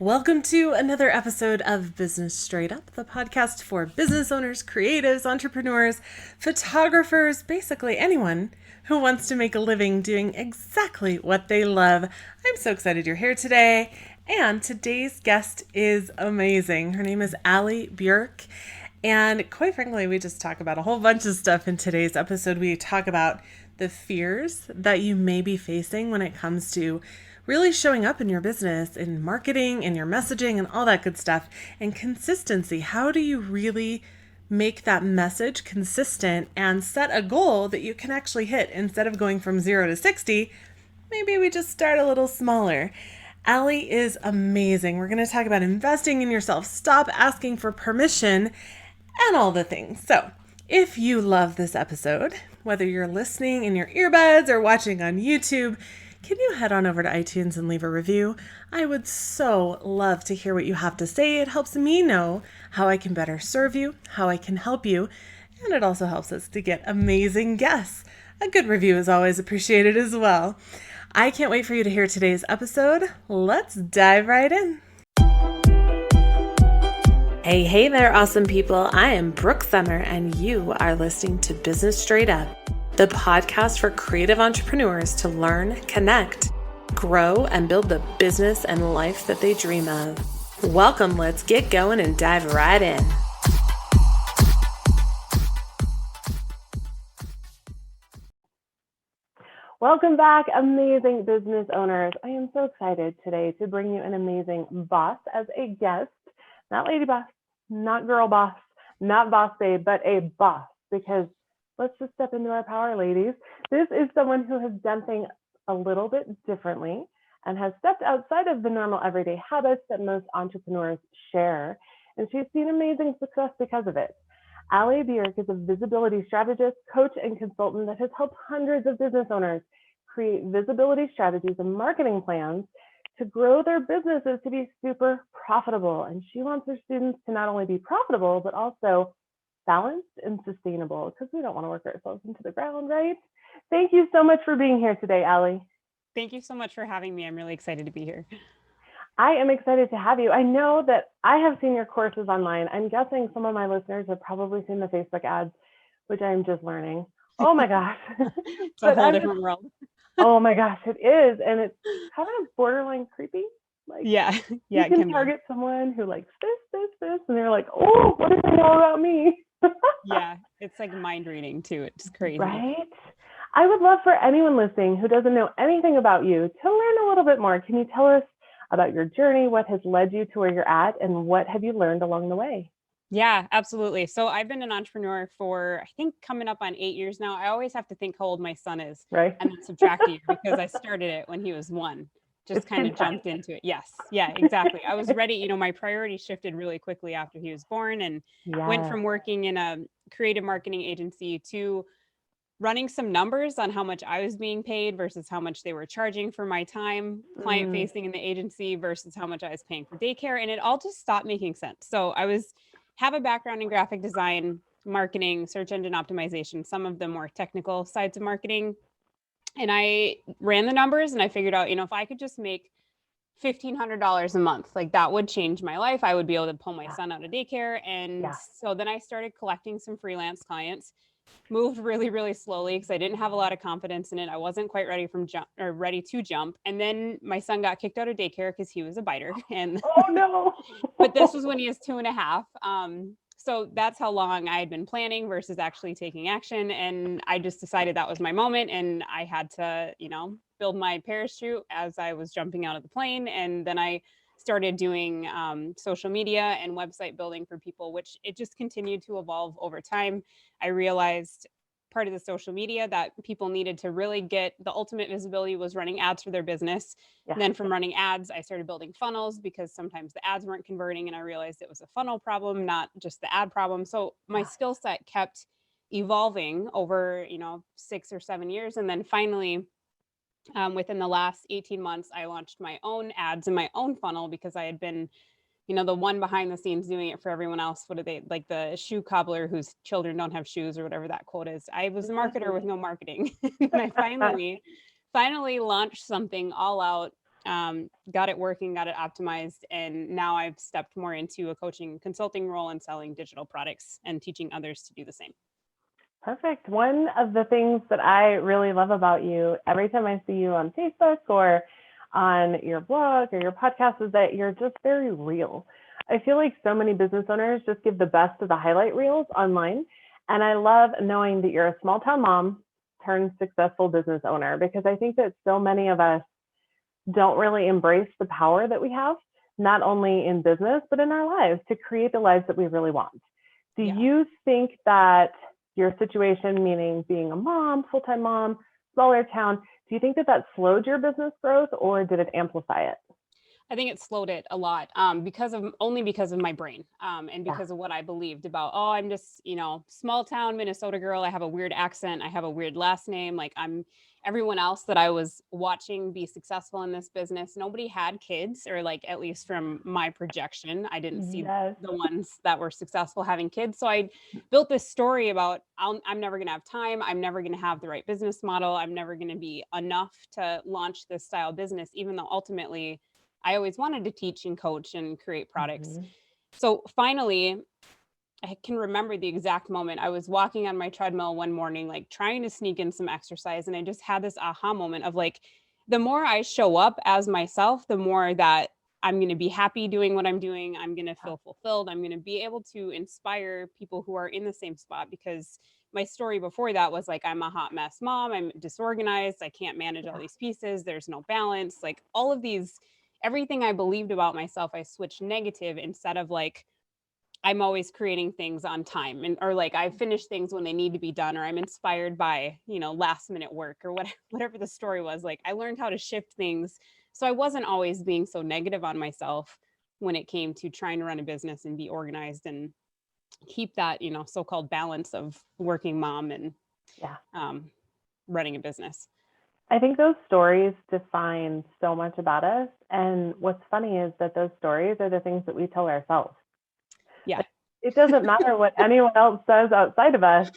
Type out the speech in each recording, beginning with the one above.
Welcome to another episode of Business Straight Up, the podcast for business owners, creatives, entrepreneurs, photographers, basically anyone who wants to make a living doing exactly what they love. I'm so excited you're here today. And today's guest is amazing. Her name is Allie Bjerk. And quite frankly, we just talk about a whole bunch of stuff in today's episode. We talk about the fears that you may be facing when it comes to really showing up in your business, in marketing, in your messaging, and all that good stuff. And consistency. How do you really make that message consistent and set a goal that you can actually hit instead of going from 0 to 60? Maybe we just start a little smaller. Allie is amazing. We're going to talk about investing in yourself, stop asking for permission, and all the things. So if you love this episode, whether you're listening in your earbuds or watching on YouTube, can you head on over to iTunes and leave a review? I would so love to hear what you have to say. It helps me know how I can better serve you, how I can help you, and it also helps us to get amazing guests. A good review is always appreciated as well. I can't wait for you to hear today's episode. Let's dive right in. Hey there, awesome people. I am Brooke Thummer, and you are listening to Business Straight Up, the podcast for creative entrepreneurs to learn, connect, grow, and build the business and life that they dream of. Welcome, let's get going and dive right in. Welcome back, amazing business owners. I am so excited today to bring you an amazing boss as a guest. Not lady boss, not girl boss, not boss babe, but a boss, because let's just step into our power, ladies. This is someone who has done things a little bit differently and has stepped outside of the normal everyday habits that most entrepreneurs share. And she's seen amazing success because of it. Allie Bjerk is a visibility strategist, coach, and consultant that has helped hundreds of business owners create visibility strategies and marketing plans to grow their businesses to be super profitable. And she wants her students to not only be profitable, but also balanced and sustainable, because we don't want to work ourselves into the ground, right? Thank you so much for being here today, Allie. Thank you so much for having me. I'm really excited to be here. I am excited to have you. I know that I have seen your courses online. I'm guessing some of my listeners have probably seen the Facebook ads, which I'm just learning. Oh my gosh. It's a whole different world. Oh my gosh, it is. And it's kind of borderline creepy. Like, yeah, you can target someone who likes this, and they're like, oh, what do they know about me? Yeah, it's like mind reading too. It's crazy. Right? I would love for anyone listening who doesn't know anything about you to learn a little bit more. Can you tell us about your journey, what has led you to where you're at, and what have you learned along the way? Yeah, absolutely. So I've been an entrepreneur for, I think, coming up on 8 years now. I always have to think how old my son is, right? And then subtract a year, because I started it when he was 1. Just kind of jumped into it. Yes. Yeah, exactly. I was ready. My priorities shifted really quickly after he was born, and went from working in a creative marketing agency to running some numbers on how much I was being paid versus how much they were charging for my time client facing in the agency versus how much I was paying for daycare. And it all just stopped making sense. So I have a background in graphic design, marketing, search engine optimization, some of the more technical sides of marketing. And I ran the numbers and I figured out, if I could just make $1,500 a month, like that would change my life. I would be able to pull my son out of daycare. And so then I started collecting some freelance clients, moved really, really slowly because I didn't have a lot of confidence in it. I wasn't quite ready to jump. And then my son got kicked out of daycare because he was a biter. And oh no! But this was when he was 2.5. So that's how long I had been planning versus actually taking action. And I just decided that was my moment. And I had to, build my parachute as I was jumping out of the plane. And then I started doing social media and website building for people, which it just continued to evolve over time. I realized part of the social media that people needed to really get the ultimate visibility was running ads for their business. And then from running ads, I started building funnels because sometimes the ads weren't converting, and I realized it was a funnel problem, not just the ad problem. So my skill set kept evolving over, 6 or 7 years. And then finally, within the last 18 months, I launched my own ads and my own funnel because I had been the one behind the scenes doing it for everyone else. What are they, like the shoe cobbler whose children don't have shoes or whatever that quote is? I was a marketer with no marketing. And I finally launched something all out got it working, got it optimized. And now I've stepped more into a coaching consulting role and selling digital products and teaching others to do the same. Perfect. One of the things that I really love about you, every time I see you on Facebook or on your blog or your podcast, is that you're just very real. I feel like so many business owners just give the best of the highlight reels online. And I love knowing that you're a small town mom turned successful business owner, because I think that so many of us don't really embrace the power that we have, not only in business, but in our lives, to create the lives that we really want. Do you think that your situation, meaning being a mom, full-time mom, smaller town, do you think that that slowed your business growth, or did it amplify it? I think it slowed it a lot because of my brain and because of what I believed about, oh, I'm just, small town Minnesota girl. I have a weird accent. I have a weird last name. Like I'm everyone else that I was watching be successful in this business. Nobody had kids, or like, at least from my projection, I didn't see Yes. the ones that were successful having kids. So I built this story about I'm never going to have time. I'm never going to have the right business model. I'm never going to be enough to launch this style business, even though ultimately I always wanted to teach and coach and create products. Mm-hmm. So finally, I can remember the exact moment. I was walking on my treadmill one morning, like trying to sneak in some exercise. And I just had this aha moment of like, the more I show up as myself, the more that I'm going to be happy doing what I'm doing. I'm going to feel fulfilled. I'm going to be able to inspire people who are in the same spot, because my story before that was like, I'm a hot mess mom. I'm disorganized. I can't manage all these pieces. There's no balance. Like all of these, everything I believed about myself, I switched negative instead of like, I'm always creating things on time, and or like I finish things when they need to be done, or I'm inspired by, last minute work, or whatever the story was. Like I learned how to shift things. So I wasn't always being so negative on myself when it came to trying to run a business and be organized and keep that, so-called balance of working mom and Yeah. running a business. I think those stories define so much about us. And what's funny is that those stories are the things that we tell ourselves. Yeah. It doesn't matter what anyone else says outside of us.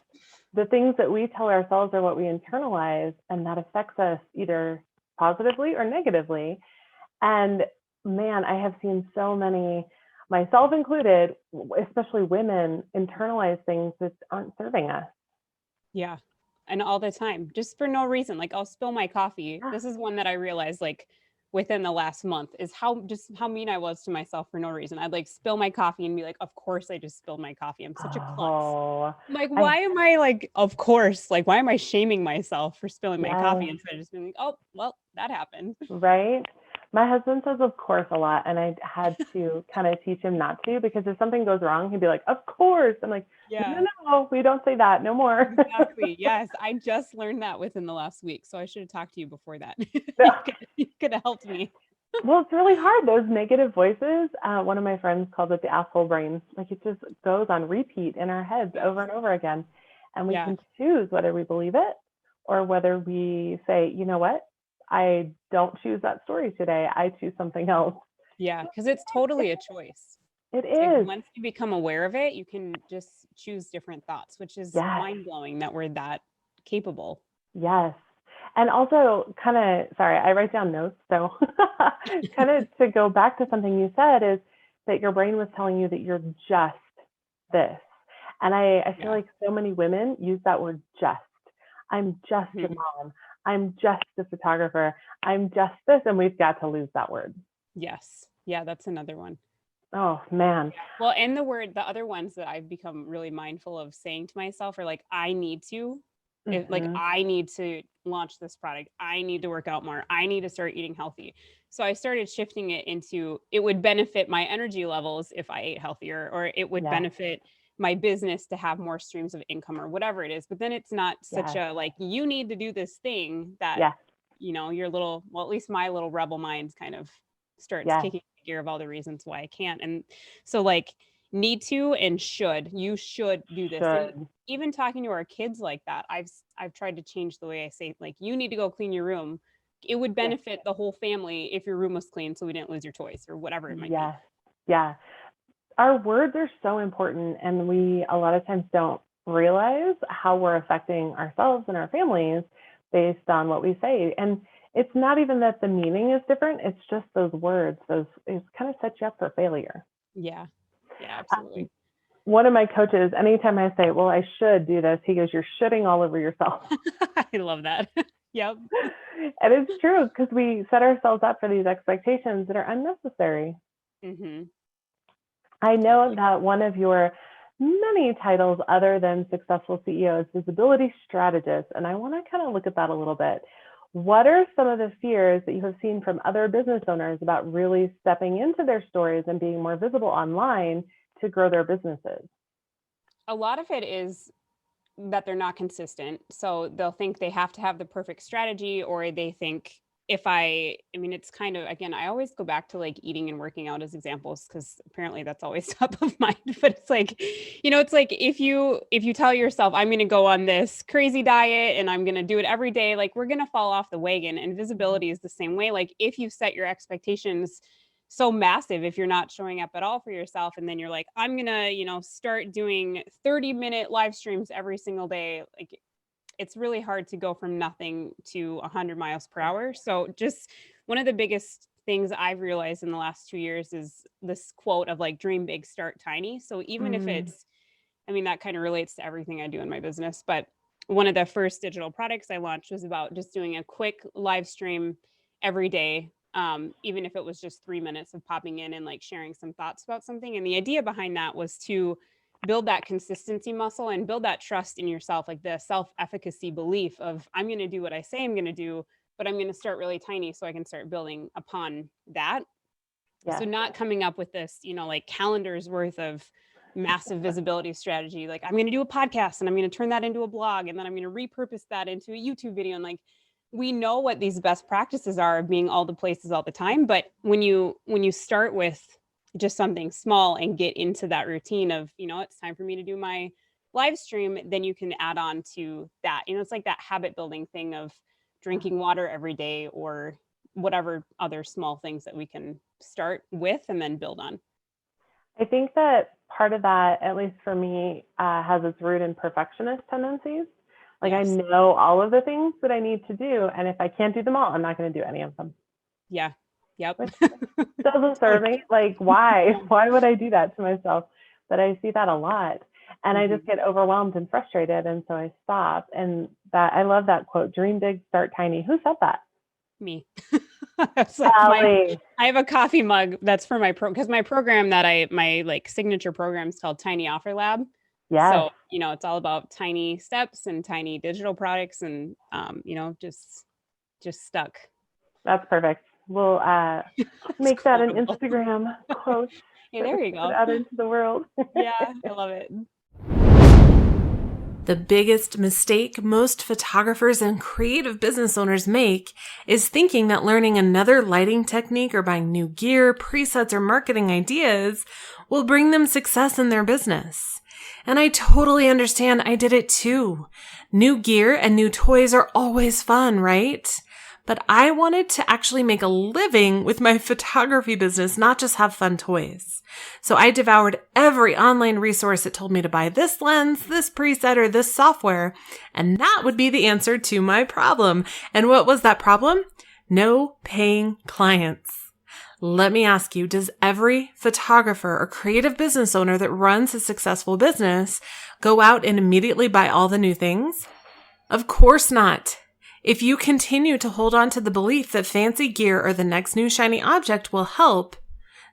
The things that we tell ourselves are what we internalize, and that affects us either positively or negatively. And man, I have seen so many, myself included, especially women, internalize things that aren't serving us. Yeah. And all the time, just for no reason. Like I'll spill my coffee. This is one that I realized like within the last month, is how mean I was to myself for no reason. I'd like spill my coffee and be like, of course I just spilled my coffee. I'm such a klutz. Oh, Like, why am I like, of course, like, why am I shaming myself for spilling my coffee yes, instead of just being like, oh, well, that happened. right. My husband says of course a lot, and I had to kind of teach him not to, because if something goes wrong, he'd be like, of course. I'm like, Yeah, no, we don't say that no more. exactly. Yes, I just learned that within the last week. So I should have talked to you before that. You could have helped me. Well, it's really hard. Those negative voices, one of my friends calls it the asshole brain. Like it just goes on repeat in our heads over and over again. And we can choose whether we believe it or whether we say, you know what? I don't choose that story today. I choose something else. Yeah, because it's totally a choice. It Like, is. once you become aware of it, you can just choose different thoughts, which is Yes. mind blowing that we're that capable. Yes. And also, kind of, sorry, I write down notes. So, kind of to go back to something you said, is that your brain was telling you that you're just this. And I feel like so many women use that word just. I'm just a mom. I'm just a photographer. I'm just this. And we've got to lose that word. Yes. Yeah, that's another one. Oh, man. Well, and the other ones that I've become really mindful of saying to myself are like, I need to, like, I need to launch this product. I need to work out more. I need to start eating healthy. So I started shifting it into, it would benefit my energy levels if I ate healthier, or it would benefit my business to have more streams of income, or whatever it is. But then it's not such a, like, you need to do this thing that, your little, well, at least my little rebel mind kind of starts kicking gear of all the reasons why I can't. And so like, need to and you should do this. And even talking to our kids like that, I've tried to change the way I say, like, you need to go clean your room. It would benefit the whole family if your room was clean, so we didn't lose your toys, or whatever it might be. Yeah. Our words are so important, and we a lot of times don't realize how we're affecting ourselves and our families based on what we say. And it's not even that the meaning is different. It's just those words, it kind of sets you up for failure. Yeah. Yeah, absolutely. One of my coaches, anytime I say, well, I should do this, he goes, you're shitting all over yourself. I love that. Yep. And it's true, because we set ourselves up for these expectations that are unnecessary. Mm-hmm. I know that one of your many titles other than successful CEO is visibility strategist. And I want to kind of look at that a little bit. What are some of the fears that you have seen from other business owners about really stepping into their stories and being more visible online to grow their businesses? A lot of it is that they're not consistent. So they'll think they have to have the perfect strategy, or they think it's kind of, again, I always go back to like eating and working out as examples, because apparently that's always top of mind. But it's like, it's like if you tell yourself, I'm going to go on this crazy diet and I'm going to do it every day, like we're going to fall off the wagon. And visibility is the same way. Like if you set your expectations so massive, if you're not showing up at all for yourself, and then you're like, I'm going to, start doing 30-minute live streams every single day, like it's really hard to go from nothing to 100 miles per hour. So just one of the biggest things I've realized in the last 2 years is this quote of like, dream big, start tiny. So even if it's, that kind of relates to everything I do in my business, but one of the first digital products I launched was about just doing a quick live stream every day. Even if it was just 3 minutes of popping in and like sharing some thoughts about something. And the idea behind that was to build that consistency muscle and build that trust in yourself, like the self-efficacy belief of, I'm going to do what I say I'm going to do, but I'm going to start really tiny so I can start building upon that. Yeah. So not coming up with this, like calendars worth of massive visibility strategy. Like I'm going to do a podcast and I'm going to turn that into a blog, and then I'm going to repurpose that into a YouTube video. And like, we know what these best practices are of being all the places all the time. But when you start with just something small and get into that routine of, it's time for me to do my live stream, then you can add on to that. It's like that habit building thing of drinking water every day, or whatever other small things that we can start with and then build on. I think that part of that, at least for me, has its root in perfectionist tendencies. Like, yes. I know all of the things that I need to do, and if I can't do them all, I'm not going to do any of them. Yeah. Yep. Which doesn't serve me. Like, why? Why would I do that to myself? But I see that a lot, and I just get overwhelmed and frustrated, and so I stop. And that, I love that quote: "Dream big, start tiny." Who said that? Me. That's like I have a coffee mug that's for my because my program that my like signature program is called Tiny Offer Lab. Yeah. So, it's all about tiny steps and tiny digital products, and, just stuck. That's perfect. We'll make that an Instagram quote. Yeah, there you go. Put out into the world. Yeah, I love it. The biggest mistake most photographers and creative business owners make is thinking that learning another lighting technique or buying new gear, presets, or marketing ideas will bring them success in their business. And I totally understand. I did it too. New gear and new toys are always fun, right? But I wanted to actually make a living with my photography business, not just have fun toys. So I devoured every online resource that told me to buy this lens, this preset, or this software, and that would be the answer to my problem. And what was that problem? No paying clients. Let me ask you, does every photographer or creative business owner that runs a successful business go out and immediately buy all the new things? Of course not. If you continue to hold on to the belief that fancy gear or the next new shiny object will help,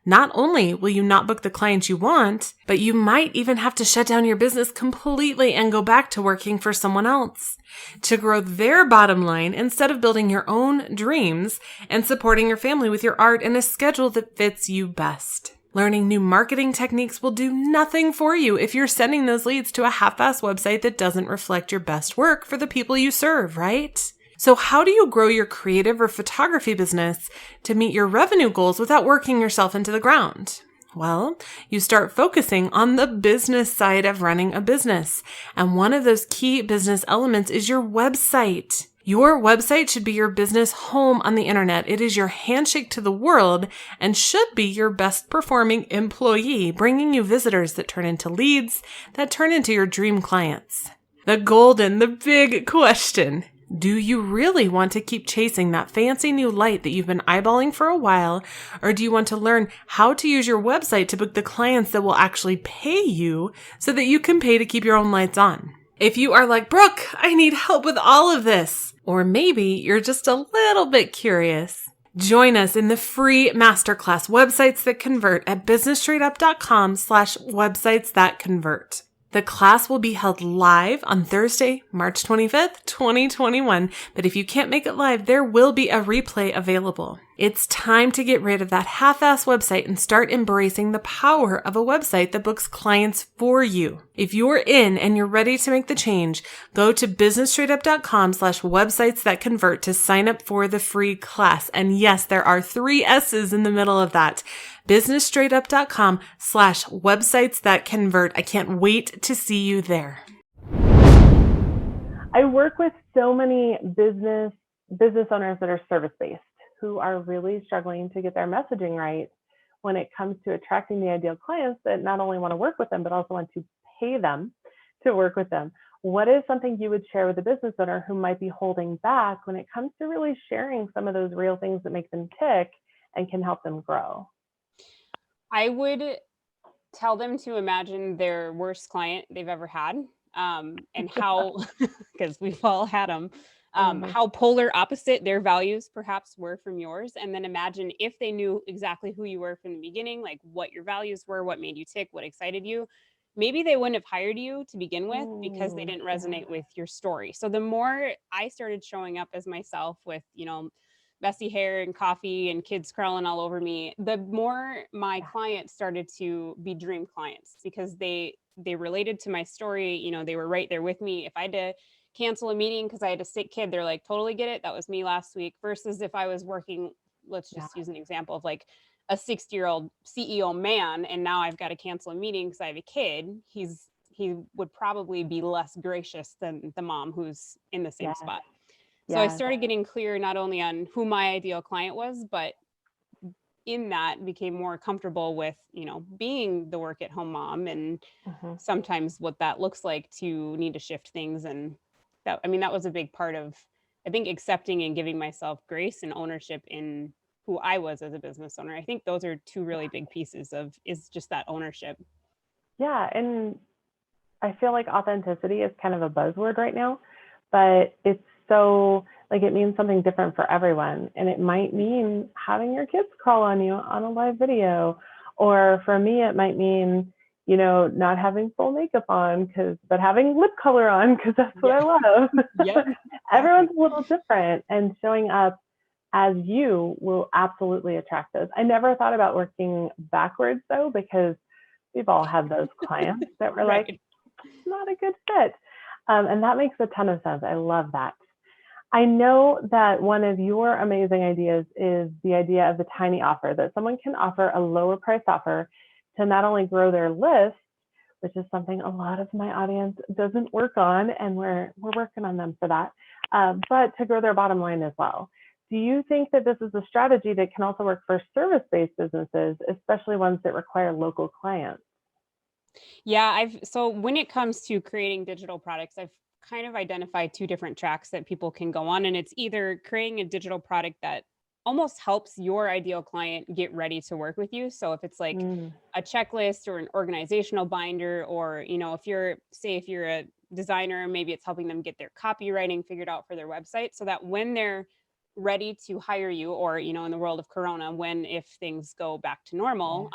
not only will you not book the clients you want, but you might even have to shut down your business completely and go back to working for someone else to grow their bottom line instead of building your own dreams and supporting your family with your art in a schedule that fits you best. Learning new marketing techniques will do nothing for you if you're sending those leads to a half-assed website that doesn't reflect your best work for the people you serve, right? So how do you grow your creative or photography business to meet your revenue goals without working yourself into the ground? Well, you start focusing on the business side of running a business. And one of those key business elements is your website. Your website should be your business home on the internet. It is your handshake to the world and should be your best performing employee, bringing you visitors that turn into leads, that turn into your dream clients. The big question. Do you really want to keep chasing that fancy new light that you've been eyeballing for a while? Or do you want to learn how to use your website to book the clients that will actually pay you so that you can pay to keep your own lights on? If you are like, Brooke, I need help with all of this, or maybe you're just a little bit curious, join us in the free masterclass Websites That Convert at businessstraightedup.com/websites that convert. The class will be held live on Thursday, March 25th, 2021, but if you can't make it live, there will be a replay available. It's time to get rid of that half-ass website and start embracing the power of a website that books clients for you. If you're in and you're ready to make the change, go to businessstraightedup.com/websites that convert to sign up for the free class. And yes, there are 3 S's in the middle of that. businessstraightedup.com/websites that convert. I can't wait to see you there. I work with so many business owners that are service-based who are really struggling to get their messaging right when it comes to attracting the ideal clients that not only want to work with them, but also want to pay them to work with them. What is something you would share with a business owner who might be holding back when it comes to really sharing some of those real things that make them tick and can help them grow? I would tell them to imagine their worst client they've ever had, and how, because we've all had them, how polar opposite their values perhaps were from yours. And then imagine if they knew exactly who you were from the beginning, like what your values were, what made you tick, what excited you. Maybe they wouldn't have hired you to begin with because they didn't resonate with your story. So the more I started showing up as myself with, messy hair and coffee and kids crawling all over me, the more my clients started to be dream clients because they related to my story. They were right there with me. If I had to cancel a meeting because I had a sick kid, they're like, totally get it. That was me last week. Versus if I was working, let's just use an example of like a 60-year-old CEO man, and now I've got to cancel a meeting because I have a kid. He would probably be less gracious than the mom who's in the same spot. So I started getting clear not only on who my ideal client was, but in that became more comfortable with, being the work at home mom and sometimes what that looks like to need to shift things. And that was a big part of, I think, accepting and giving myself grace and ownership in who I was as a business owner. I think those are 2 really big pieces is just that ownership. Yeah. And I feel like authenticity is kind of a buzzword right now, but it's so like it means something different for everyone. And it might mean having your kids crawl on you on a live video. Or for me, it might mean, not having full makeup on, but having lip color on because that's what I love. Yep. Everyone's a little different, and showing up as you will absolutely attract those. I never thought about working backwards though, because we've all had those clients that were like, it's not a good fit. And that makes a ton of sense. I love that. I know that one of your amazing ideas is the idea of the tiny offer, that someone can offer a lower price offer to not only grow their list, which is something a lot of my audience doesn't work on, and we're working on them for that, but to grow their bottom line as well. Do you think that this is a strategy that can also work for service-based businesses, especially ones that require local clients? Yeah, so when it comes to creating digital products, I've kind of identified 2 different tracks that people can go on. And it's either creating a digital product that almost helps your ideal client get ready to work with you. So if it's like a checklist or an organizational binder, or, if you're a designer, maybe it's helping them get their copywriting figured out for their website so that when they're ready to hire you, or, in the world of Corona, if things go back to normal,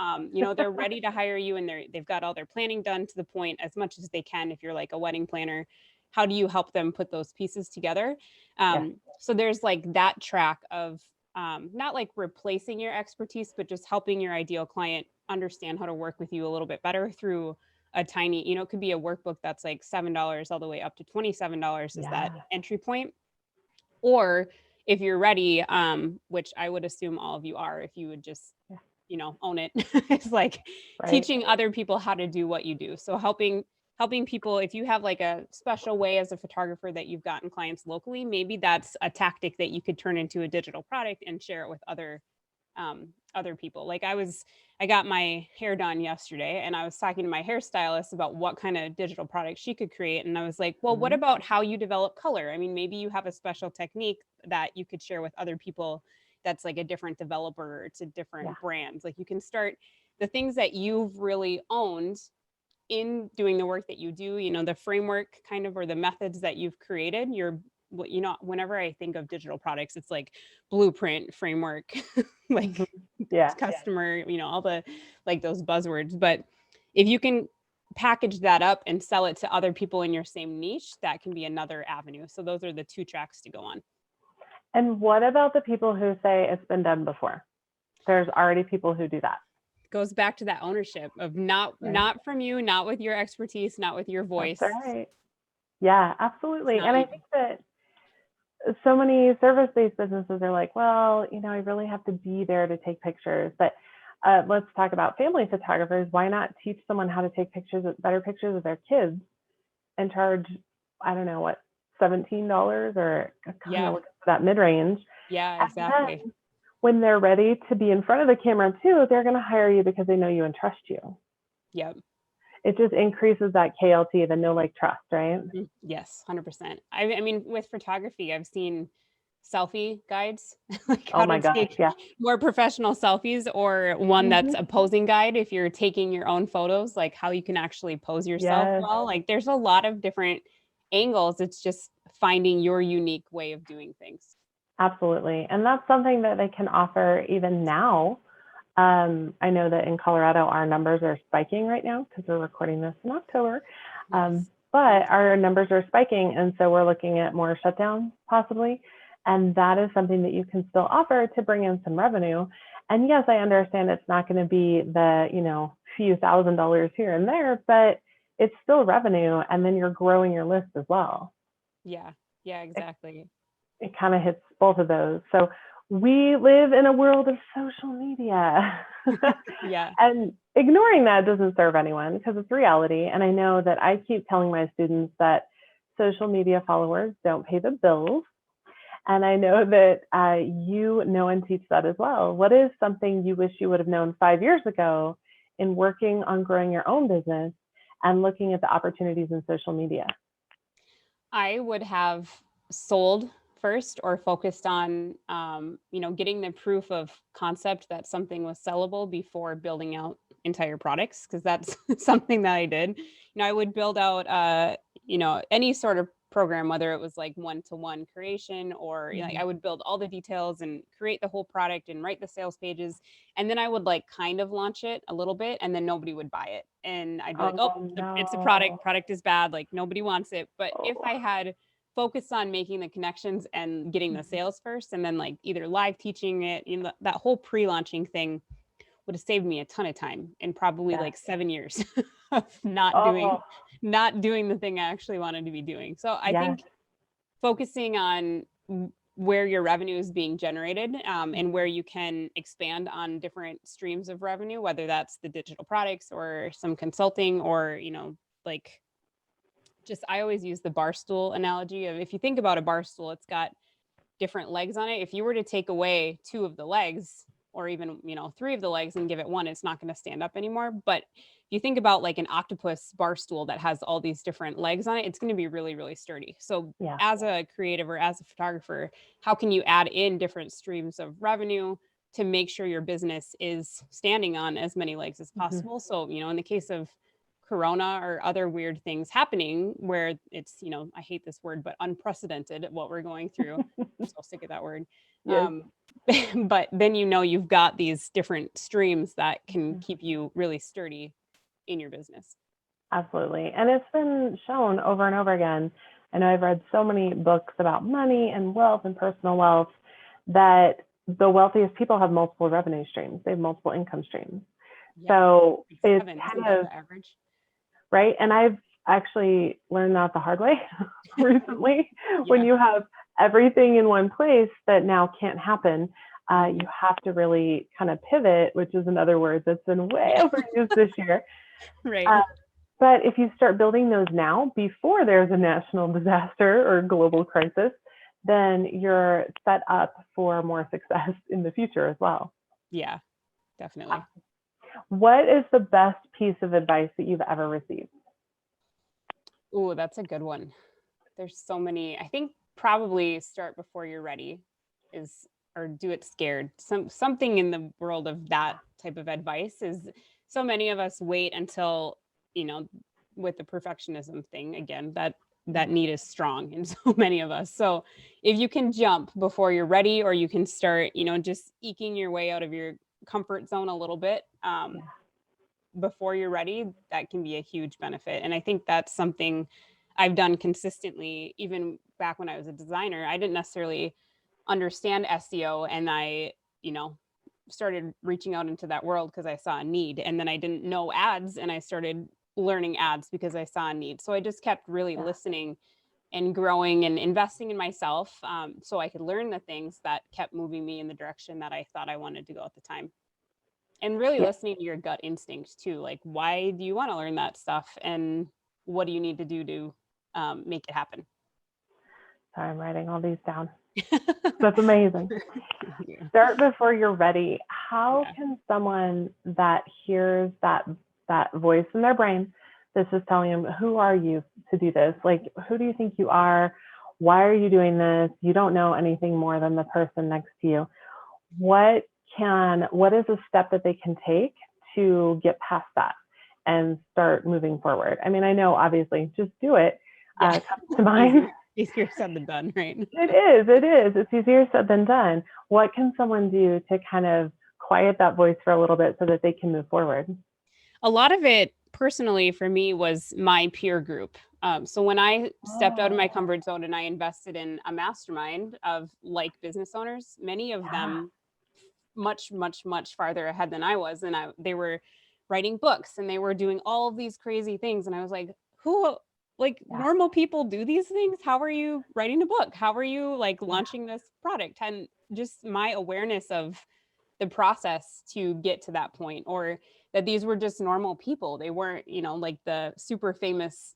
they're ready to hire you and they've got all their planning done to the point as much as they can. If you're like a wedding planner, how do you help them put those pieces together? So there's like that track of not like replacing your expertise, but just helping your ideal client understand how to work with you a little bit better through a tiny, it could be a workbook that's like $7 all the way up to $27 is that entry point. Or if you're ready, which I would assume all of you are, if you would just, own it, it's like teaching other people how to do what you do. So helping people, if you have like a special way as a photographer that you've gotten clients locally, maybe that's a tactic that you could turn into a digital product and share it with other other people. Like I got my hair done yesterday, and I was talking to my hairstylist about what kind of digital product she could create. And I was like, well, what Mhm. about how you develop color? I mean, maybe you have a special technique that you could share with other people that's like a different developer, or it's a Yeah. different brand. Like you can start the things that you've really owned in doing the work that you do, the framework kind of, or the methods that you've created, whenever I think of digital products, it's like blueprint, framework, Mhm. like Yeah. customer, all the like those buzzwords. But if you can package that up and sell it to other people in your same niche, that can be another avenue. So those are the two tracks to go on. And what about the people who say it's been done before? There's already people who do that. Goes back to that ownership of not Right. not from you, not with your expertise, not with your That's voice. right. Yeah, It's absolutely. not And I you. think that so many service-based businesses are like, well, I really have to be there to take pictures. But let's talk about family photographers. Why not teach someone how to take better pictures of their kids, and charge, I don't know what, $17 or kind of Yeah. look for that mid-range. Yeah, And exactly. then when they're ready to be in front of the camera too, they're going to hire you because they know you and trust you. Yep. It just increases that KLT, the know, like, trust, right? Yes, 100%. I mean, with photography, I've seen selfie guides, like Oh how to my gosh, take yeah. more professional selfies, or one that's Hmm. a posing guide if you're taking your own photos, like how you can actually pose yourself Yes, well. Like there's a lot of different angles. It's just finding your unique way of doing things. absolutely. And that's something that they can offer even now. I know that in Colorado, our numbers are spiking right now because we're recording this in October. Yes. But our numbers are spiking. And so we're looking at more shutdowns possibly. And that is something that you can still offer to bring in some revenue. And yes, I understand it's not going to be the, few $1,000s here and there, but it's still revenue. And then you're growing your list as well. Yeah. Yeah, It, exactly. it kind of hits both of those. So we live in a world of social media. Yeah. And ignoring that doesn't serve anyone because it's reality. And I know that I keep telling my students that social media followers don't pay the bills. And I know that you know and teach that as well. What is something you wish you would have known 5 years ago in working on growing your own business and looking at the opportunities in social media? I would have sold first, or focused on, getting the proof of concept that something was sellable before building out entire products, because that's something that I did. I would build out, any sort of program, whether it was like one-to-one creation, or Mhm. I would build all the details and create the whole product and write the sales pages, and then I would like kind of launch it a little bit, and then nobody would buy it, and I'd be like, oh, Oh it's a no. product is bad, like nobody wants it. But if Oh. I had focused on making the connections and getting the Mhm. sales first, and then like either live teaching it, that whole pre-launching thing would have saved me a ton of time, and probably Yes. like 7 years of not doing Oh, the thing I actually wanted to be doing. So I yes. think focusing on where your revenue is being generated, and where you can expand on different streams of revenue, whether that's the digital products or some consulting, or like, just, I always use the bar stool analogy of, if you think about a bar stool, it's got different legs on it. If you were to take away two of the legs, or even, three of the legs, and give it one, it's not going to stand up anymore. But if you think about like an octopus bar stool that has all these different legs on it, it's going to be really, really sturdy. So Yeah. as a creative, or as a photographer, how can you add in different streams of revenue to make sure your business is standing on as many legs as Mhm. possible? So, in the case of corona or other weird things happening, where it's, I hate this word, but unprecedented what we're going through. I'm so sick of that word. Yes. But then, you've got these different streams that can Mhm. keep you really sturdy in your business. Absolutely. And it's been shown over and over again. I know I've read so many books about money and wealth and personal wealth that the wealthiest people have multiple revenue streams. They have multiple income streams. Yeah. So Like it's 7, isn't kind that of the average? right. And I've actually learned that the hard way recently. When Yeah. you have everything in one place that now can't happen, Mhm. you have to really kind of pivot, which is another word that's been way Yeah. overused this year. Uh, Right. but if you start building those now before there's a national disaster or global crisis, then you're set up for more success in the future as well. Yeah. definitely. What is the best piece of advice that you've ever received? Oh, that's a good one. There's so many. I think probably start before you're ready is, or do it scared. Something in the world of that type of advice is, so many of us wait until, you know, with the perfectionism thing again, that need is strong in so many of us. So if you can jump before you're ready, or you can start, just eking your way out of your comfort zone a little bit, before you're ready, that can be a huge benefit. And I think that's something I've done consistently. Even back when I was a designer, I didn't necessarily understand SEO, and I, started reaching out into that world because I saw a need. And then I didn't know ads, and I started learning ads because I saw a need. So I just kept really listening and growing and investing in myself, so I could learn the things that kept moving me in the direction that I thought I wanted to go at the time. And really listening to your gut instincts too. Like, why do you want to learn that stuff? And what do you need to do to make it happen? Sorry, I'm writing all these down. That's amazing. Start before you're ready. How can someone that hears that voice in their brain, this is telling them, who are you to do this? Like, who do you think you are? Why are you doing this? You don't know anything more than the person next to you. What is a step that they can take to get past that and start moving forward? I mean, I know obviously just do it. Comes to mind. Easier said than done, right? It is. It's easier said than done. What can someone do to kind of quiet that voice for a little bit so that they can move forward? A lot of it personally for me was my peer group. So when I stepped out of my comfort zone and I invested in a mastermind of like business owners, many of them much, much, much farther ahead than I was. And they were writing books and they were doing all of these crazy things. And I was like, normal people do these things? How are you writing a book? How are you launching this product? And just my awareness of the process to get to that point, or that these were just normal people. They weren't, like the super famous,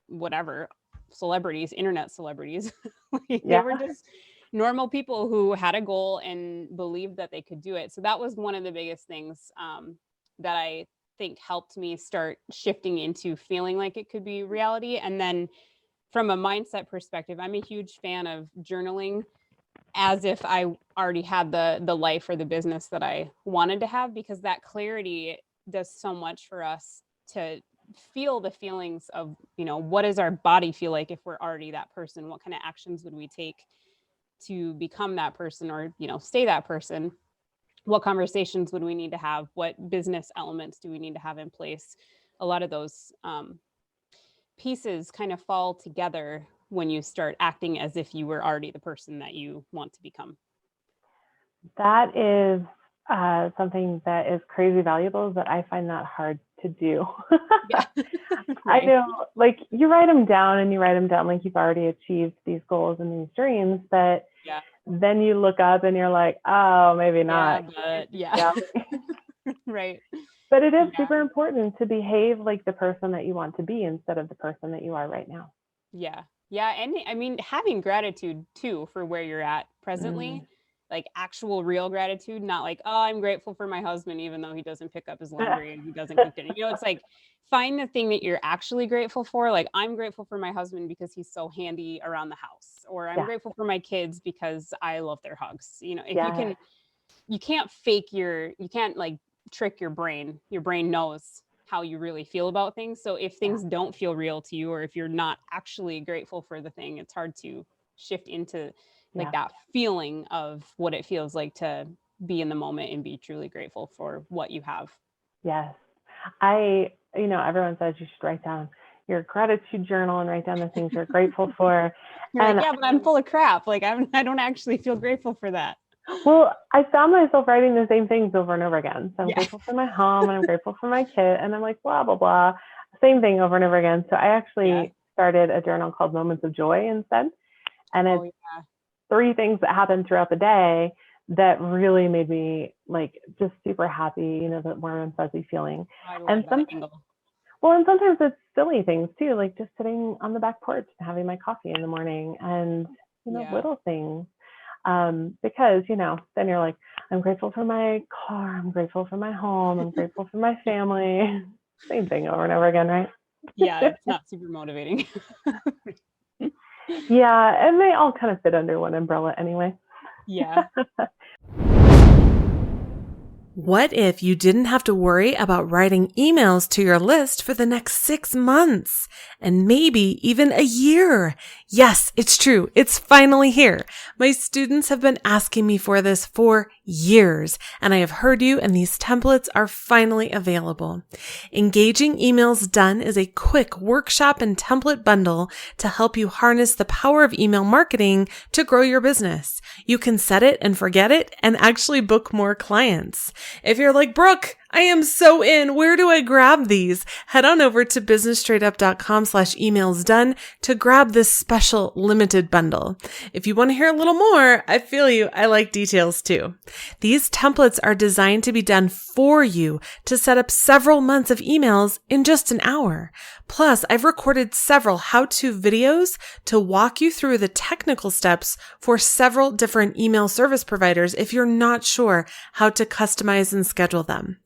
whatever, celebrities, internet celebrities. They were just normal people who had a goal and believed that they could do it. So that was one of the biggest things that I think helped me start shifting into feeling like it could be reality. And then from a mindset perspective, I'm a huge fan of journaling as if I already had the life or the business that I wanted to have, because that clarity does so much for us to feel the feelings of, what does our body feel like if we're already that person? What kind of actions would we take to become that person, or, stay that person? What conversations would we need to have? What business elements do we need to have in place? A lot of those pieces kind of fall together when you start acting as if you were already the person that you want to become. That is something that is crazy valuable, but I find that hard to do. Right. I know, like, you write them down like you've already achieved these goals and these dreams, but then you look up and you're like, oh, maybe not. Right. But it is super important to behave like the person that you want to be instead of the person that you are right now. Yeah. And I mean, having gratitude too for where you're at presently, like actual real gratitude, not like, oh, I'm grateful for my husband, even though he doesn't pick up his laundry and he doesn't cook dinner. It's like, find the thing that you're actually grateful for. Like, I'm grateful for my husband because he's so handy around the house, or I'm grateful for my kids because I love their hugs. If you can't you can't like trick your brain. Your brain knows how you really feel about things. So if things don't feel real to you, or if you're not actually grateful for the thing, it's hard to shift into that feeling of what it feels like to be in the moment and be truly grateful for what you have. Yes. Everyone says you should write down your gratitude journal and write down the things you're grateful for. You're like, but I'm full of crap. Like, I don't actually feel grateful for that. Well, I found myself writing the same things over and over again. So I'm grateful for my home, and I'm grateful for my kid, and I'm like, blah, blah, blah. Same thing over and over again. So I actually started a journal called Moments of Joy instead. And it's 3 things that happened throughout the day that really made me just super happy, that warm and fuzzy feeling. And sometimes it's silly things too, like just sitting on the back porch and having my coffee in the morning, and little things. Because then you're like, I'm grateful for my car. I'm grateful for my home. I'm grateful for my family. Same thing over and over again, right? Yeah, it's not super motivating. Yeah, and they all kind of fit under one umbrella anyway. Yeah. What if you didn't have to worry about writing emails to your list for the next 6 months and maybe even a year? Yes, it's true. It's finally here. My students have been asking me for this for years, and I have heard you, and these templates are finally available. Engaging Emails Done is a quick workshop and template bundle to help you harness the power of email marketing to grow your business. You can set it and forget it and actually book more clients. If you're like, Brooke, I am so in. Where do I grab these? Head on over to businessstraightedup.com/emailsdone to grab this special limited bundle. If you want to hear a little more, I feel you. I like details too. These templates are designed to be done for you to set up several months of emails in just an hour. Plus, I've recorded several how-to videos to walk you through the technical steps for several different email service providers if you're not sure how to customize and schedule them.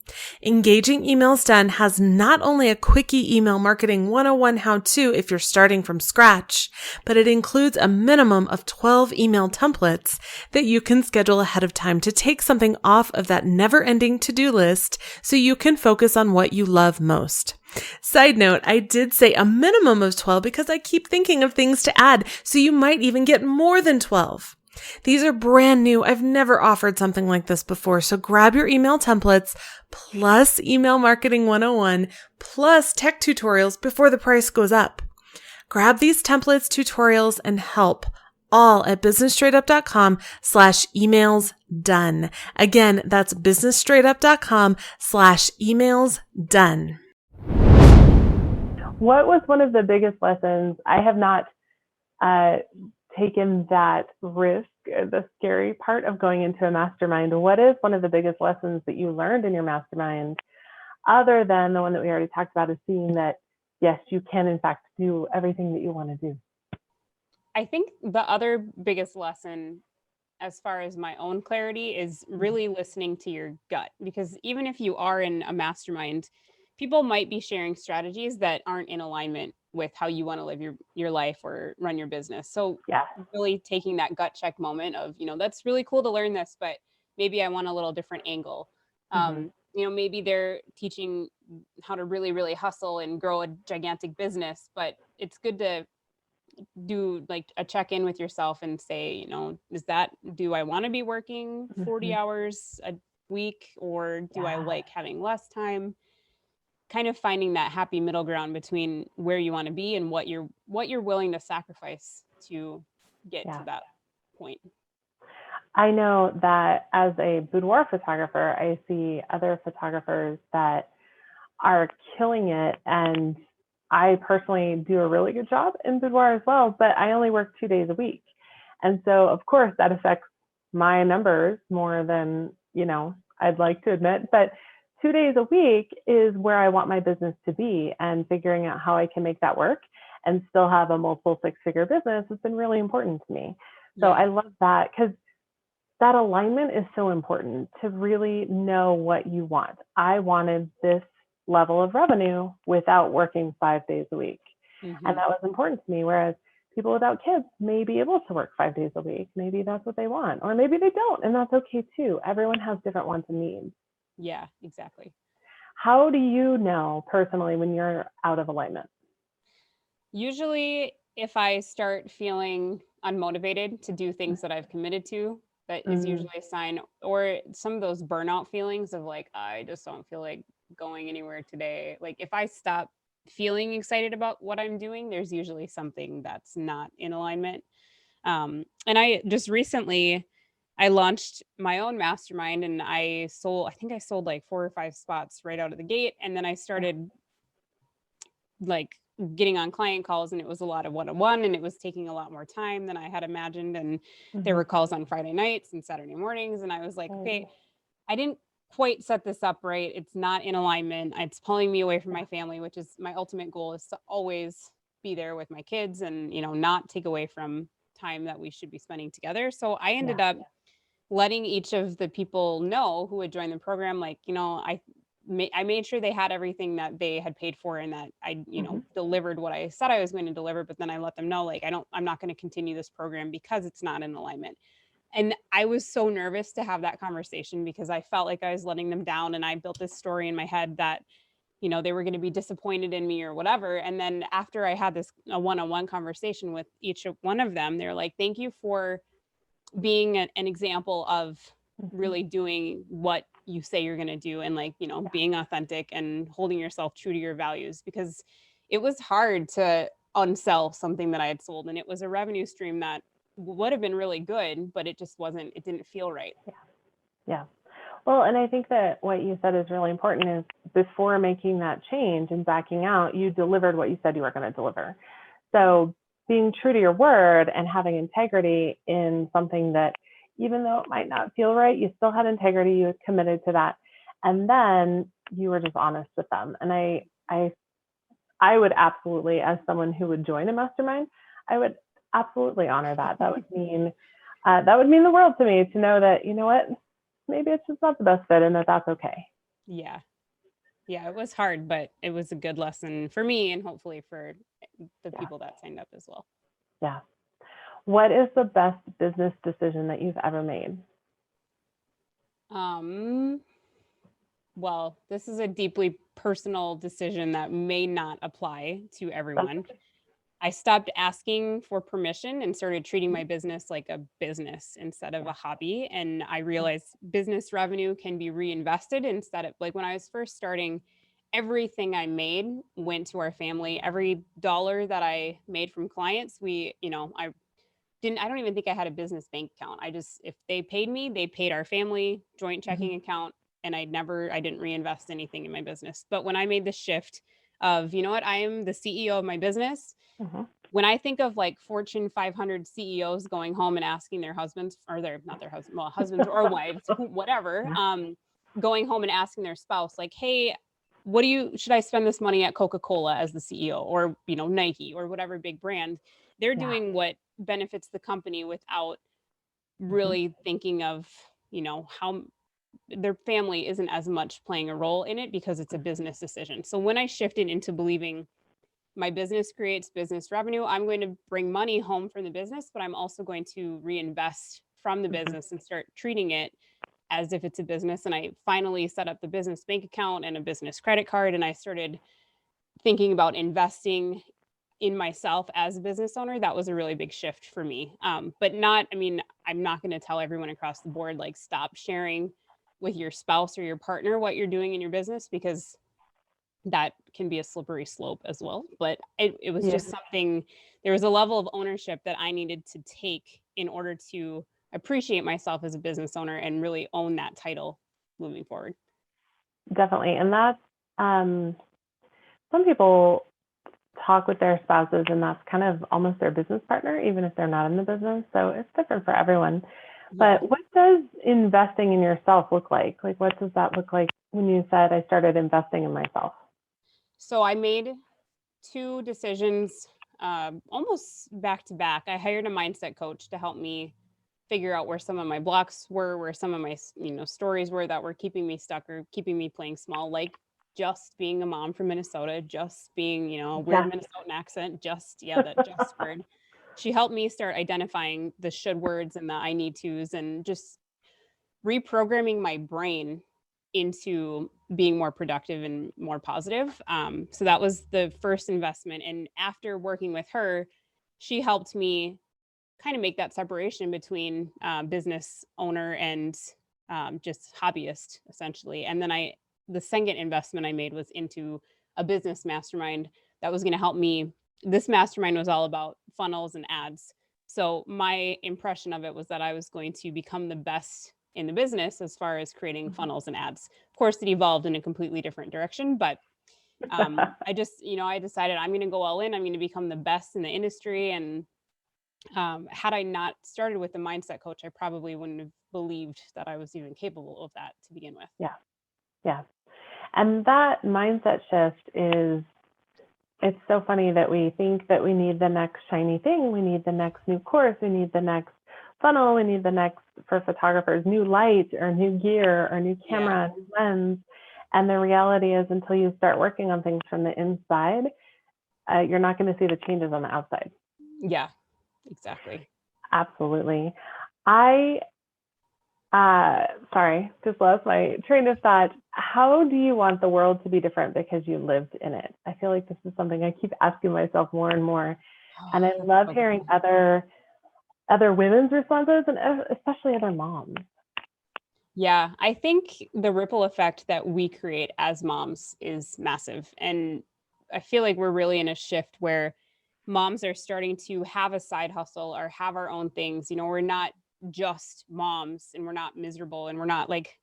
Engaging Emails Done has not only a quickie email marketing 101 how-to if you're starting from scratch, but it includes a minimum of 12 email templates that you can schedule ahead of time to take something off of that never-ending to-do list so you can focus on what you love most. Side note, I did say a minimum of 12 because I keep thinking of things to add, so you might even get more than 12. These are brand new. I've never offered something like this before. So grab your email templates plus email marketing 101 plus tech tutorials before the price goes up. Grab these templates, tutorials, and help all at businessstraightedup.com/emailsdone. Again, that's businessstraightedup.com/emailsdone. What was one of the biggest lessons? I have not taken that risk, the scary part of going into a mastermind. What is one of the biggest lessons that you learned in your mastermind, other than the one that we already talked about, is seeing that, yes, you can in fact do everything that you want to do? I think the other biggest lesson as far as my own clarity is really listening to your gut, because even if you are in a mastermind, people might be sharing strategies that aren't in alignment with how you want to live your life or run your business. So Yeah. really taking that gut check moment of, that's really cool to learn this, but maybe I want a little different angle. Maybe they're teaching how to really, really hustle and grow a gigantic business, but it's good to do like a check-in with yourself and say, do I want to be working 40 hours a week, or do I like having less time? Kind of finding that happy middle ground between where you want to be and what you're willing to sacrifice to get to that point. I know that as a boudoir photographer, I see other photographers that are killing it, and I personally do a really good job in boudoir as well, but I only work 2 days a week. And so, of course, that affects my numbers more than, I'd like to admit, but 2 days a week is where I want my business to be, and figuring out how I can make that work and still have a multiple six-figure business has been really important to me. So I love that, because that alignment is so important to really know what you want. I wanted this level of revenue without working 5 days a week. And that was important to me. Whereas people without kids may be able to work 5 days a week. Maybe that's what they want, or maybe they don't. And that's okay too. Everyone has different wants and needs. Yeah, exactly. How do you know personally when you're out of alignment? Usually if I start feeling unmotivated to do things that I've committed to, that is usually a sign, or some of those burnout feelings of like, I just don't feel like going anywhere today. Like if I stop feeling excited about what I'm doing, there's usually something that's not in alignment. And I just recently, I launched my own mastermind, and I think I sold like 4 or 5 spots right out of the gate. And then I started like getting on client calls, and it was a lot of one-on-one, and it was taking a lot more time than I had imagined. And there were calls on Friday nights and Saturday mornings. And I was like, okay, I didn't quite set this up right. It's not in alignment. It's pulling me away from my family, which is my ultimate goal, is to always be there with my kids and, not take away from time that we should be spending together. So I ended up letting each of the people know who had joined the program, like, I made sure they had everything that they had paid for and that I, delivered what I said I was going to deliver. But then I let them know, like, I'm not going to continue this program because it's not in alignment. And I was so nervous to have that conversation because I felt like I was letting them down. And I built this story in my head that, they were going to be disappointed in me or whatever. And then after I had a one-on-one conversation with each one of them, they're like, thank you for being an example of really doing what you say you're going to do, and like, being authentic and holding yourself true to your values, because it was hard to unsell something that I had sold, and it was a revenue stream that would have been really good, but it didn't feel right. Yeah. Well, and I think that what you said is really important is before making that change and backing out, you delivered what you said you were going to deliver. So being true to your word and having integrity in something that, even though it might not feel right, you still had integrity, you committed to that. And then you were just honest with them. And I would absolutely, as someone who would join a mastermind, I would absolutely honor that. That would mean the world to me to know that, you know what, maybe it's just not the best fit and that's okay. Yeah. Yeah, it was hard, but it was a good lesson for me and hopefully for the people that signed up as well. Yeah. What is the best business decision that you've ever made? Well, this is a deeply personal decision that may not apply to everyone. I stopped asking for permission and started treating my business like a business instead of a hobby. And I realized business revenue can be reinvested instead of, like, when I was first starting, everything I made went to our family. Every dollar that I made from clients, I don't even think I had a business bank account. If they paid me, they paid our family joint checking account. And I didn't reinvest anything in my business. But when I made the shift of, you know what, I am the CEO of my business. When I think of like Fortune 500 CEOs going home and asking their husbands, or husbands or wives, whatever, going home and asking their spouse, like, hey, should I spend this money at Coca-Cola as the CEO, or, Nike, or whatever big brand? They're doing what benefits the company without really thinking of, how their family isn't as much playing a role in it because it's a business decision. So when I shifted into believing my business creates business revenue, I'm going to bring money home from the business, but I'm also going to reinvest from the business and start treating it as if it's a business. And I finally set up the business bank account and a business credit card. And I started thinking about investing in myself as a business owner. That was a really big shift for me. I'm not going to tell everyone across the board, like, stop sharing with your spouse or your partner what you're doing in your business, because that can be a slippery slope as well. But it was just something, there was a level of ownership that I needed to take in order to appreciate myself as a business owner and really own that title moving forward. Definitely. And that's, some people talk with their spouses and that's kind of almost their business partner, even if they're not in the business. So it's different for everyone. But what does investing in yourself look like? Like, what does that look like when you said I started investing in myself? So I made 2 decisions almost back to back. I hired a mindset coach to help me figure out where some of my blocks were, where some of my stories were that were keeping me stuck or keeping me playing small, like just being a mom from Minnesota, just being, a weird Minnesotan accent, that just word. She helped me start identifying the should words and the I need tos, and just reprogramming my brain into being more productive and more positive. So that was the first investment. And after working with her, she helped me kind of make that separation between business owner and just hobbyist, essentially. And then the second investment I made was into a business mastermind that was going to help me. This mastermind was all about funnels and ads. So my impression of it was that I was going to become the best in the business as far as creating funnels and ads. Of course, it evolved in a completely different direction, but I decided I'm going to go all in. I'm going to become the best in the industry. And had I not started with the mindset coach, I probably wouldn't have believed that I was even capable of that to begin with. Yeah. And that mindset shift it's so funny that we think that we need the next shiny thing. We need the next new course. We need the next funnel. We need the next, for photographers, new light or new gear or new camera, new lens. And the reality is, until you start working on things from the inside, you're not going to see the changes on the outside. Yeah, exactly. Absolutely. Sorry, just lost my train of thought. How do you want the world to be different because you lived in it? I feel like this is something I keep asking myself more and more. And I love hearing other women's responses, and especially other moms. Yeah, I think the ripple effect that we create as moms is massive. And I feel like we're really in a shift where moms are starting to have a side hustle or have our own things. We're not just moms, and we're not miserable, and we're not like,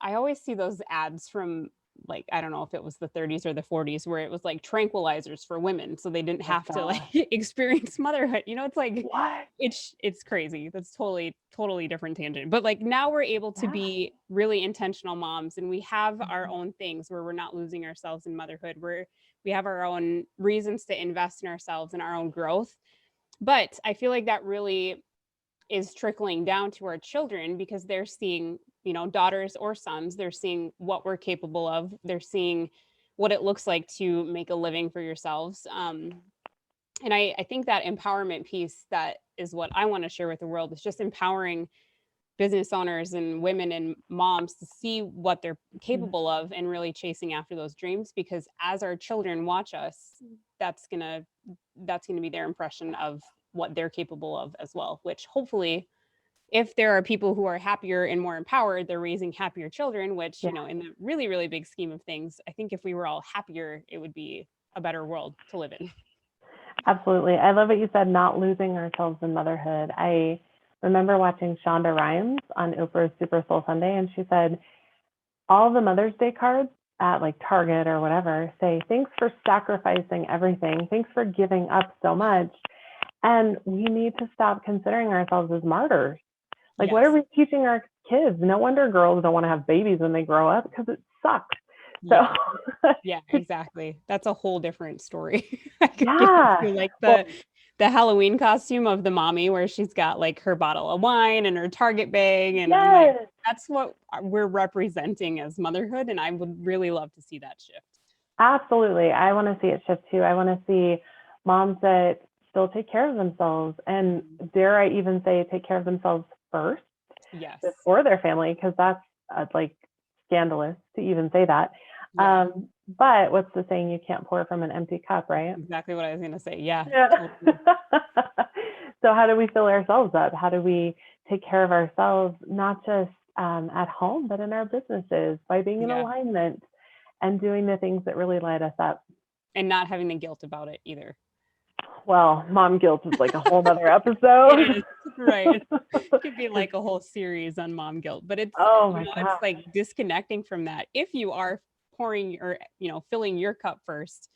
I always see those ads from, like, I don't know if it was the 30s or the 40s, where it was like tranquilizers for women so they didn't have to like experience motherhood. It's like, what? It's crazy. That's totally different tangent. But like, now we're able to be really intentional moms, and we have our own things where we're not losing ourselves in motherhood, where we have our own reasons to invest in ourselves and our own growth. But I feel like that really is trickling down to our children, because they're seeing, daughters or sons, they're seeing what we're capable of. They're seeing what it looks like to make a living for yourselves. And I think that empowerment piece, that is what I want to share with the world, is just empowering business owners and women and moms to see what they're capable of and really chasing after those dreams. Because as our children watch us, that's gonna be their impression of what they're capable of as well, which hopefully, if there are people who are happier and more empowered, they're raising happier children, which, in the really, really big scheme of things, I think if we were all happier, it would be a better world to live in. Absolutely. I love what you said, not losing ourselves in motherhood. I remember watching Shonda Rhimes on Oprah's Super Soul Sunday, and she said, all the Mother's Day cards at like Target or whatever say, thanks for sacrificing everything. Thanks for giving up so much. And we need to stop considering ourselves as martyrs. Like, what are we teaching our kids? No wonder girls don't want to have babies when they grow up, because it sucks. So yeah, exactly. That's a whole different story. Like the Halloween costume of the mommy, where she's got like her bottle of wine and her Target bag, and I'm like, that's what we're representing as motherhood, and I would really love to see that shift. Absolutely. I want to see it shift too. I want to see moms that still take care of themselves, and dare I even say, take care of themselves first, before their family, because that's like scandalous to even say that. But what's the saying? You can't pour from an empty cup, right? Exactly what I was going to say. Yeah. Totally. So how do we fill ourselves up? How do we take care of ourselves, not just at home, but in our businesses, by being in alignment and doing the things that really light us up? And not having the guilt about it either. Well, mom guilt is like a whole other episode. It is, right. It could be like a whole series on mom guilt, but it's, it's like disconnecting from that. If you are pouring or, filling your cup first,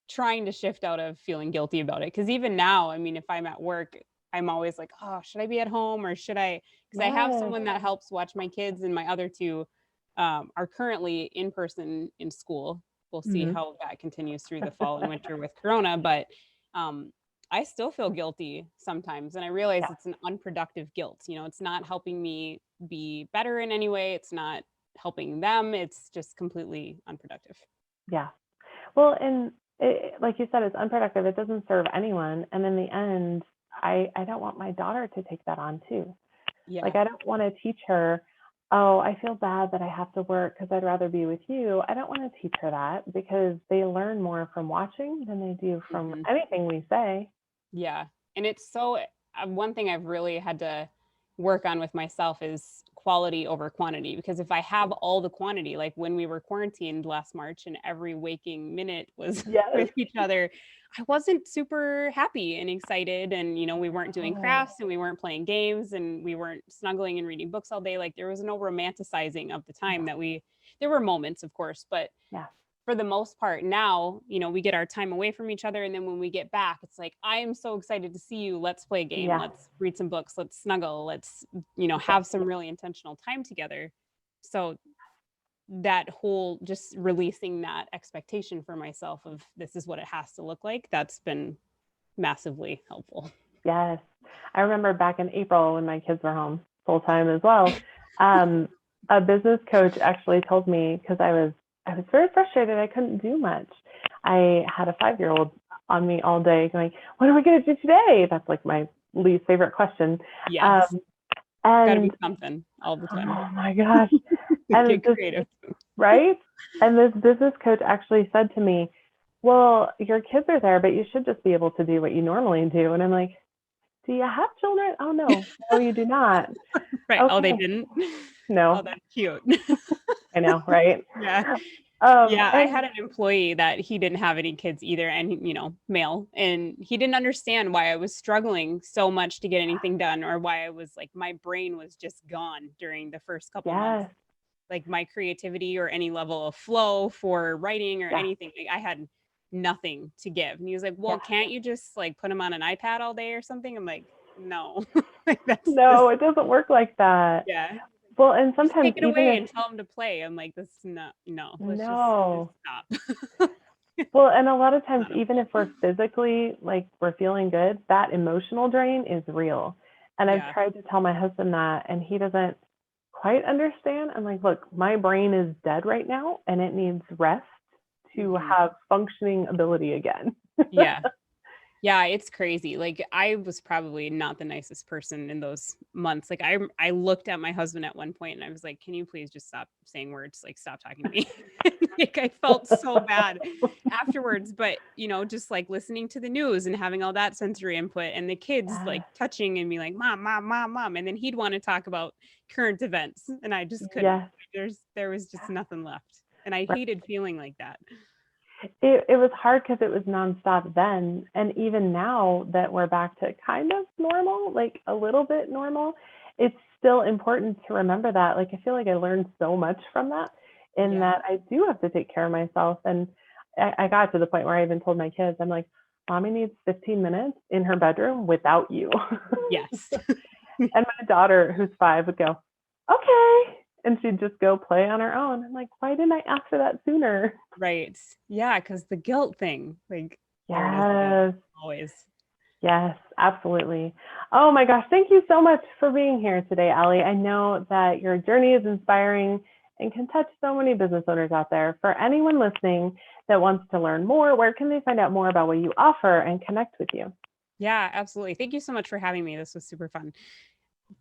trying to shift out of feeling guilty about it. Because even now, I mean, if I'm at work, I'm always like, oh, should I be at home, or should I? Because I have someone that helps watch my kids, and my other two are currently in person in school. We'll see how that continues through the fall and winter with Corona, but I still feel guilty sometimes, and I realize it's an unproductive guilt. It's not helping me be better in any way. It's not helping them. It's just completely unproductive. Yeah. Well, and like you said, it's unproductive. It doesn't serve anyone. And in the end, I don't want my daughter to take that on too. Yeah. Like, I don't want to teach her, oh, I feel bad that I have to work because I'd rather be with you. I don't want to teach her that, because they learn more from watching than they do from anything we say. Yeah. And it's so, one thing I've really had to work on with myself is quality over quantity, because if I have all the quantity, like when we were quarantined last March and every waking minute was with each other, I wasn't super happy and excited. And, we weren't doing crafts, and we weren't playing games, and we weren't snuggling and reading books all day. Like, there was no romanticizing of the time that there were moments, of course, but for the most part now, we get our time away from each other. And then when we get back, it's like, I am so excited to see you. Let's play a game. Let's read some books. Let's snuggle. Let's, have some really intentional time together. So that whole, just releasing that expectation for myself of this is what it has to look like, that's been massively helpful. Yes. I remember back in April when my kids were home full time as well. A business coach actually told me, because I was very frustrated. I couldn't do much. I had a 5-year-old on me all day going, what are we going to do today? That's like my least favorite question. Yes. Gotta be And something all the time. oh my gosh. And Get creative. right? And this business coach actually said to me, well, your kids are there, but you should just be able to do what you normally do. And I'm like, do you have children? Oh, no. No, you do not. Right. Okay. Oh, they didn't? No. Oh, that's cute. I know, right? Yeah. Yeah, I And had an employee that he didn't have any kids either, and male, and he didn't understand why I was struggling so much to get anything done, or why I was like, my brain was just gone during the first couple months. yes, Like my creativity or any level of flow for writing or yeah, anything, like I had nothing to give. And he was like, well, yeah. can't you just like put him on an iPad all day or something? I'm like, no. Like that's No, this. it doesn't work like that. Yeah. Well, and Just sometimes take it even away if, and tell him to play. I'm like, this is not, no, let's no. just stop. Well, and a lot of times, Not even if we're physically, like we're feeling good, that emotional drain is real. And I've Yeah. tried to tell my husband that, and he doesn't quite understand. I'm like, look, my brain is dead right now, and it needs rest to Mhm. have functioning ability again. Yeah. Yeah, it's crazy. Like I was probably not the nicest person in those months. Like I looked at my husband at one point and I was like, "Can you please just stop saying words? Like stop talking to me." Like I felt so bad afterwards, but just like listening to the news and having all that sensory input and the kids like Yes, touching and me like, "Mom, mom, mom, mom." And then he'd want to talk about current events and I just couldn't. yes. There was just nothing left. And I hated feeling like that. It was hard because it was nonstop then. And even now that we're back to kind of normal, like a little bit normal, it's still important to remember that. Like, I feel like I learned so much from that, in Yeah. that I do have to take care of myself. And I got to the point where I even told my kids, I'm like, Mommy needs 15 minutes in her bedroom without you. Yes. And my daughter, who's 5, would go, okay. And she'd just go play on her own. I'm like, why didn't I ask for that sooner? Right. Yeah, because the guilt thing, like there it is Yes. again, always. Yes, absolutely. Oh my gosh, thank you so much for being here today, Allie. I know that your journey is inspiring and can touch so many business owners out there. For anyone listening that wants to learn more, where can they find out more about what you offer and connect with you? Yeah, absolutely. Thank you so much for having me. This was super fun.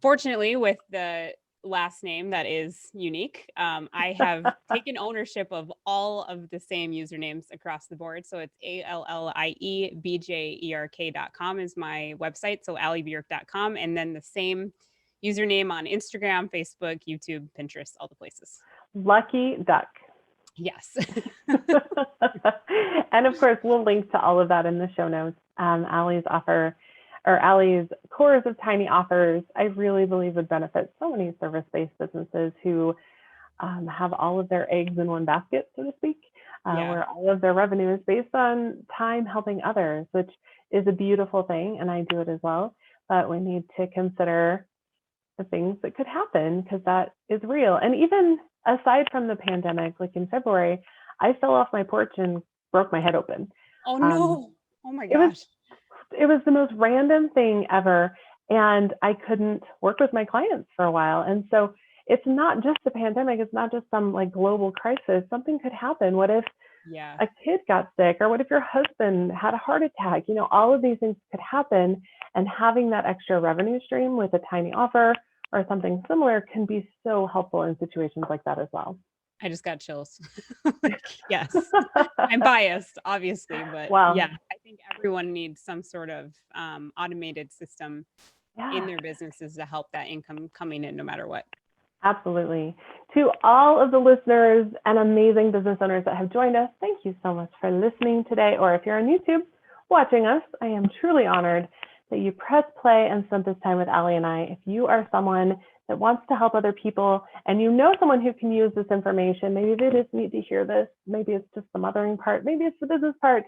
Fortunately, with the last name that is unique, I have taken ownership of all of the same usernames across the board. So it's ALLIEBJERK.com is my website. So alliebjerk.com. And then the same username on Instagram, Facebook, YouTube, Pinterest, all the places. Lucky Duck. Yes. And of course, we'll link to all of that in the show notes. Allie's course of tiny offers, I really believe would benefit so many service-based businesses who have all of their eggs in one basket, so to speak, where all of their revenue is based on time helping others, which is a beautiful thing, and I do it as well. But we need to consider the things that could happen, because that is real. And even aside from the pandemic, like in February, I fell off my porch and broke my head open. Oh no. Oh my It was gosh. it was the most random thing ever, and I couldn't work with my clients for a while. And so it's not just the pandemic, it's not just some like global crisis. Something could happen. What if Yeah. a kid got sick, or what if your husband had a heart attack? All of these things could happen, and having that extra revenue stream with a tiny offer or something similar can be so helpful in situations like that as well. I just got chills. Like, yes. I'm biased, obviously, but Wow. yeah, I think everyone needs some sort of automated system in Yeah. their businesses to help that income coming in no matter what. Absolutely. To all of the listeners and amazing business owners that have joined us, thank you so much for listening today. Or if you're on YouTube watching us, I am truly honored that you press play and spent this time with Allie and I. If you are someone that wants to help other people and you know someone who can use this information, maybe they just need to hear this, maybe it's just the mothering part, maybe it's the business part,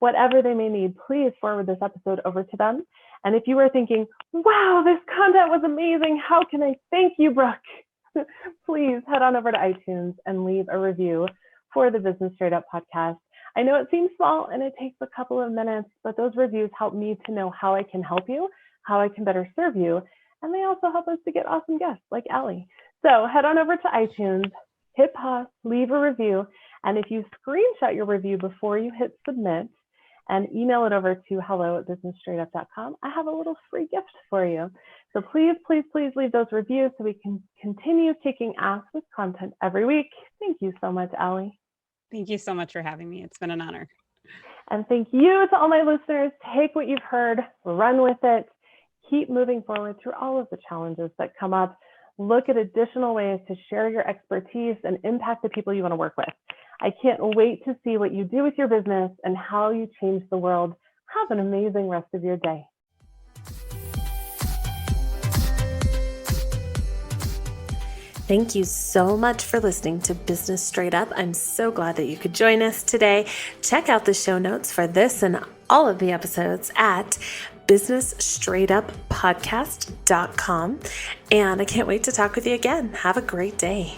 whatever they may need, please forward this episode over to them. And if you are thinking, wow, this content was amazing, how can I thank you, Brooke? Please head on over to iTunes and leave a review for the Business Straight Up podcast. I know it seems small and it takes a couple of minutes, but those reviews help me to know how I can help you, how I can better serve you. And they also help us to get awesome guests like Allie. So head on over to iTunes, hit pause, leave a review. And if you screenshot your review before you hit submit and email it over to hello@businessstraightup.com, I have a little free gift for you. So please, please, please leave those reviews so we can continue kicking ass with content every week. Thank you so much, Allie. Thank you so much for having me. It's been an honor. And thank you to all my listeners. Take what you've heard, run with it, keep moving forward through all of the challenges that come up. Look at additional ways to share your expertise and impact the people you want to work with. I can't wait to see what you do with your business and how you change the world. Have an amazing rest of your day. Thank you so much for listening to Business Straight Up. I'm so glad that you could join us today. Check out the show notes for this and all of the episodes at businessstraightuppodcast.com. And I can't wait to talk with you again. Have a great day.